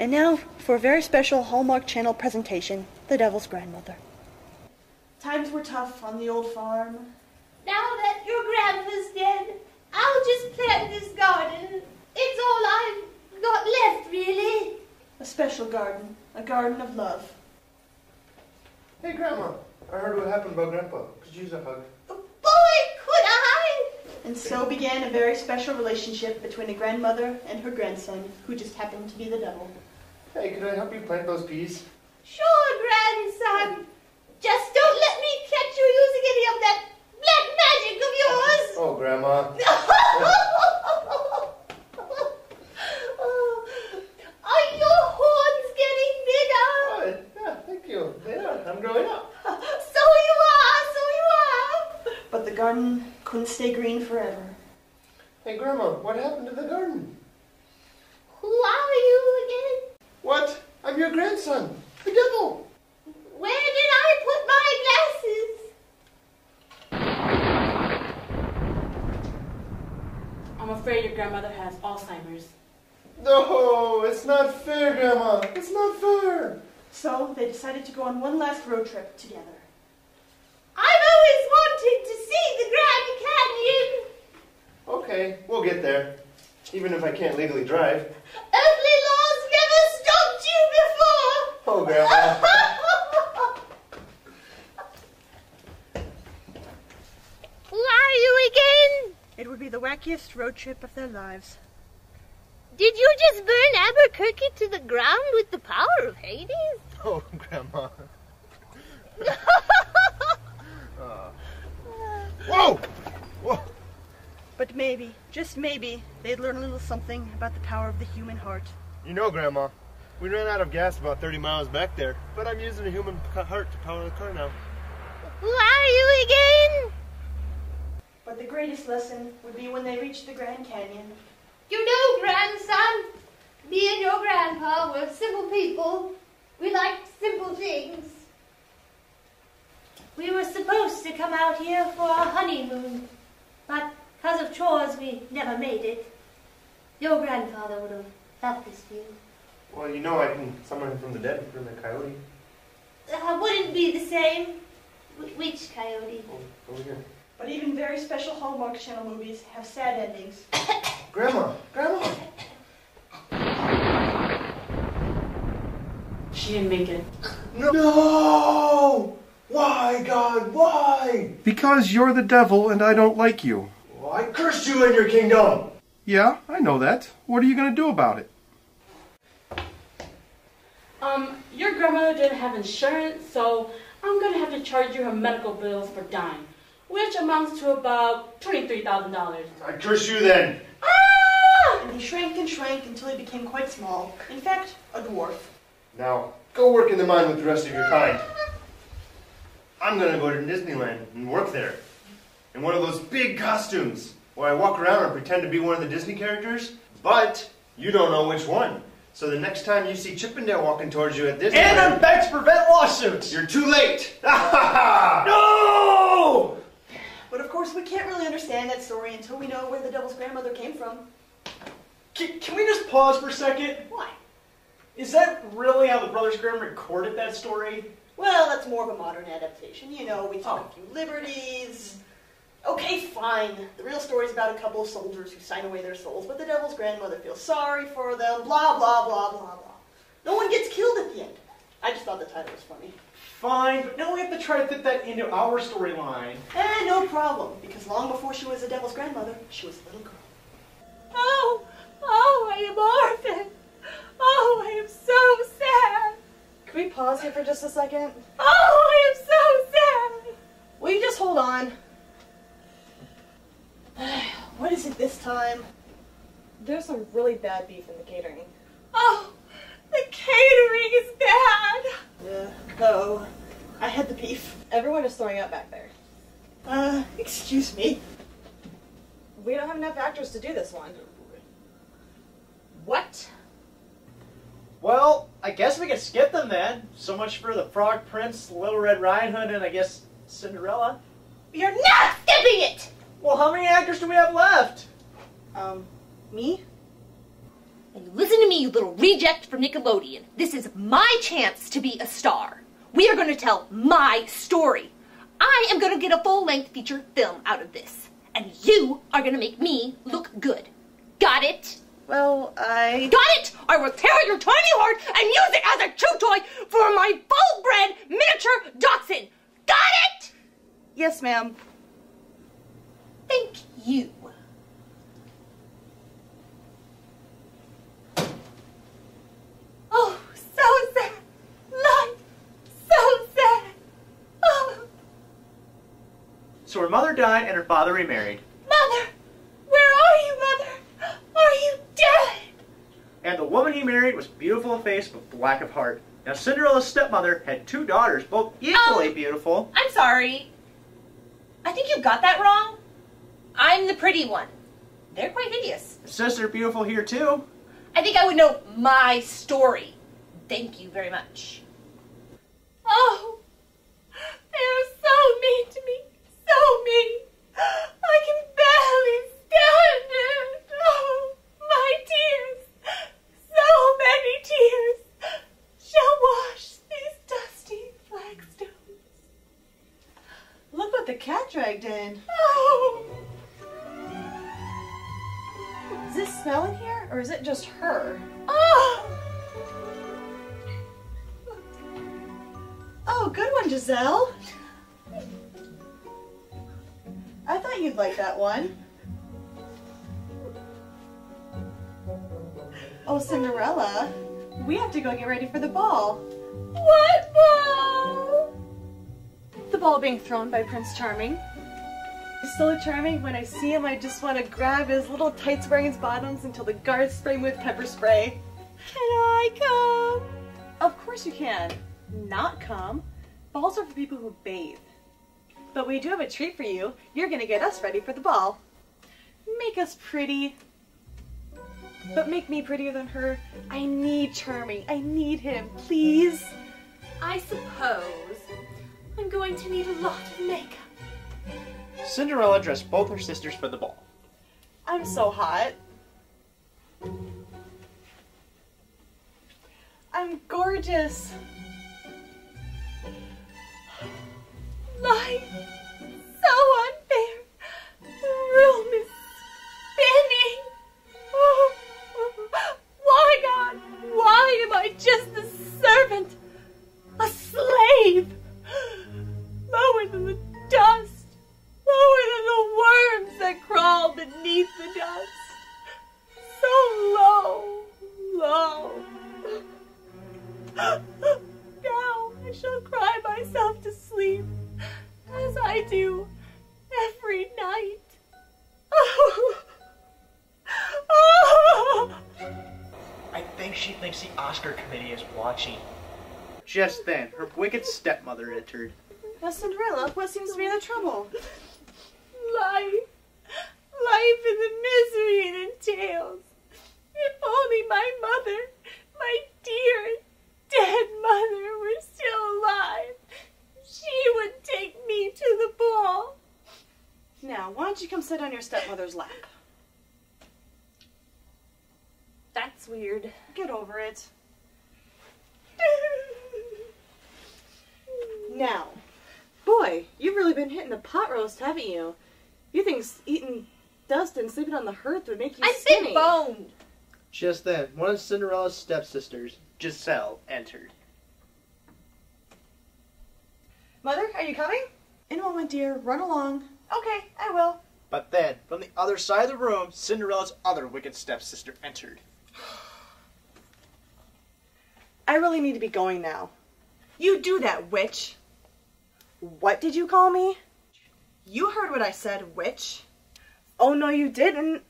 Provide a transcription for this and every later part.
And now, for a very special Hallmark Channel presentation, The Devil's Grandmother. Times were tough on the old farm. Now that your grandpa's dead, I'll just plant this garden. It's all I've got left, really. A special garden. A garden of love. Hey, Grandma. I heard what happened about Grandpa. Could you use a hug? Boy, could I! And so began a very special relationship between a grandmother and her grandson, who just happened to be the devil. Hey, could I help you plant those peas? Sure, grandson. Just don't let me catch you using any of that black magic of yours. Oh, Grandma. Are your horns getting bigger? Oh, yeah, thank you. Yeah, I'm growing up. So you are. But the garden couldn't stay green forever. Hey, Grandma, what happened to the garden? Who are you again? What? I'm your grandson, the devil. Where did I put my glasses? I'm afraid your grandmother has Alzheimer's. No, it's not fair, Grandma. It's not fair. So they decided to go on one last road trip together. I've always wanted to see the Grand Canyon. Okay, we'll get there. Even if I can't legally drive. Earthly laws never stopped you before. Oh, Grandma. Who are you again? It would be the wackiest road trip of their lives. Did you just burn Albuquerque to the ground with the power of Hades? Oh, Grandma. Whoa! Whoa! But maybe, just maybe, they'd learn a little something about the power of the human heart. You know, Grandma, we ran out of gas about 30 miles back there, but I'm using a human heart to power the car now. Who are you again? But the greatest lesson would be when they reached the Grand Canyon. You know, grandson, me and your grandpa were simple people. We liked simple things. We were supposed to come out here for our honeymoon, but because of chores, we never made it. Your grandfather would have left this view. Well, you know I can summon him from the dead from the coyote. Wouldn't be the same. Which coyote? Oh, over here. But even very special Hallmark Channel movies have sad endings. Grandma! Grandma! She didn't make it. No! Why, God, why? Because you're the devil and I don't like you. Well, I cursed you in your kingdom! Yeah, I know that. What are you going to do about it? Your grandmother didn't have insurance, so I'm going to have to charge you her medical bills for dying, which amounts to about $23,000. I curse you then! Ah! And he shrank and shrank until he became quite small. In fact, a dwarf. Now, go work in the mine with the rest of your kind. I'm gonna go to Disneyland and work there. In one of those big costumes, where I walk around and pretend to be one of the Disney characters, but you don't know which one. So the next time you see Chippendale walking towards you at Disneyland... And I'm back to prevent lawsuits! You're too late! No! But of course, we can't really understand that story until we know where the devil's grandmother came from. Can we just pause for a second? Why? Is that really how the Brothers Grimm recorded that story? Well, that's more of a modern adaptation. You know, we took a few liberties. Okay, fine. The real story's about a couple of soldiers who sign away their souls, but the devil's grandmother feels sorry for them, blah, blah, blah, blah, blah. No one gets killed at the end. I just thought the title was funny. Fine, but now we have to try to fit that into our storyline. No problem, because long before she was the devil's grandmother, she was a little girl. Oh, I am orphaned. Oh, I am so sad. Can we pause here for just a second? Oh, I am so sad. Will you just hold on? What is it this time? There's some really bad beef in the catering. Oh, the catering is bad. No. I had the beef. Everyone is throwing up back there. Excuse me. We don't have enough actors to do this one. What? Well, I guess we could skip them then. So much for the Frog Prince, Little Red Riding Hood, and I guess Cinderella. You're not skipping it! Well, how many actors do we have left? Me? And you listen to me, you little reject from Nickelodeon. This is my chance to be a star. We are going to tell my story. I am going to get a full-length feature film out of this. And you are going to make me look good. Got it? Well, I... Got it! I will tear your tiny heart and use it as a chew toy for my full-bred miniature dachshund. Got it? Yes, ma'am. Thank you. Oh, so sad. Life, so sad. Oh. So her mother died and her father remarried. Mother, where are you, Mother? Are you dead? And the woman he married was beautiful of face but black of heart. Now Cinderella's stepmother had 2 daughters, both equally beautiful. I'm sorry. I think you got that wrong. I'm the pretty one. They're quite hideous. Says they're beautiful here too. I think I would know my story. Thank you very much. Oh, they are so mean to me. So mean. I can barely stand it. Oh, my tears. So many tears shall wash these dusty flagstones. Look what the cat dragged in. Oh. Does it smell in here, or is it just her? Oh. Oh, good one, Giselle. I thought you'd like that one. Oh, Cinderella, we have to go get ready for the ball. What ball? The ball being thrown by Prince Charming. He's so charming, when I see him, I just want to grab his little tights wearing his bottoms until the guards spray him with pepper spray. Can I come? Of course you can. Not come. Balls are for people who bathe. But we do have a treat for you. You're going to get us ready for the ball. Make us pretty. But make me prettier than her. I need Charming. I need him. Please. I suppose I'm going to need a lot of makeup. Cinderella dressed both her sisters for the ball. I'm so hot. I'm gorgeous. Life, so unfair. The room is spinning. Oh, why, God? Why am I just a servant? A slave? Lower than the dust. Lower than the worms that crawl beneath the dust. So low, low. Now I shall cry myself to sleep, as I do every night. I think she thinks the Oscar committee is watching. Just then, her wicked stepmother entered. Now, Cinderella, what seems to be the trouble? Life and the misery it entails. If only my mother, my dear dead mother, were still alive, she would take me to the ball. Now, why don't you come sit on your stepmother's lap? That's weird. Get over it. Now, boy, you've really been hitting the pot roast, haven't you? You think eating dust and sleeping on the hearth would make you I'm skinny. big boned. Just then, one of Cinderella's stepsisters, Giselle, entered. Mother, are you coming? In a moment, dear. Run along. Okay, I will. But then, from the other side of the room, Cinderella's other wicked stepsister entered. I really need to be going now. You do that, witch. What did you call me? You heard what I said, witch. Oh, no, you didn't.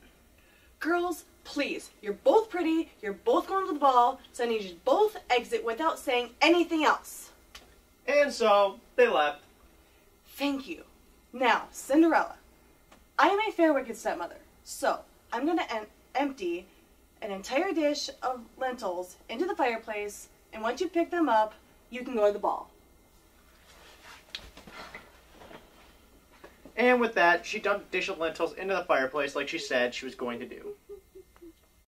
Girls, please. You're both pretty. You're both going to the ball. So I need you to both exit without saying anything else. And so, they left. Thank you. Now, Cinderella. I am a fair wicked stepmother. So, I'm going to empty an entire dish of lentils into the fireplace. And once you pick them up, you can go to the ball. And with that, she dumped a dish of lentils into the fireplace like she said she was going to do.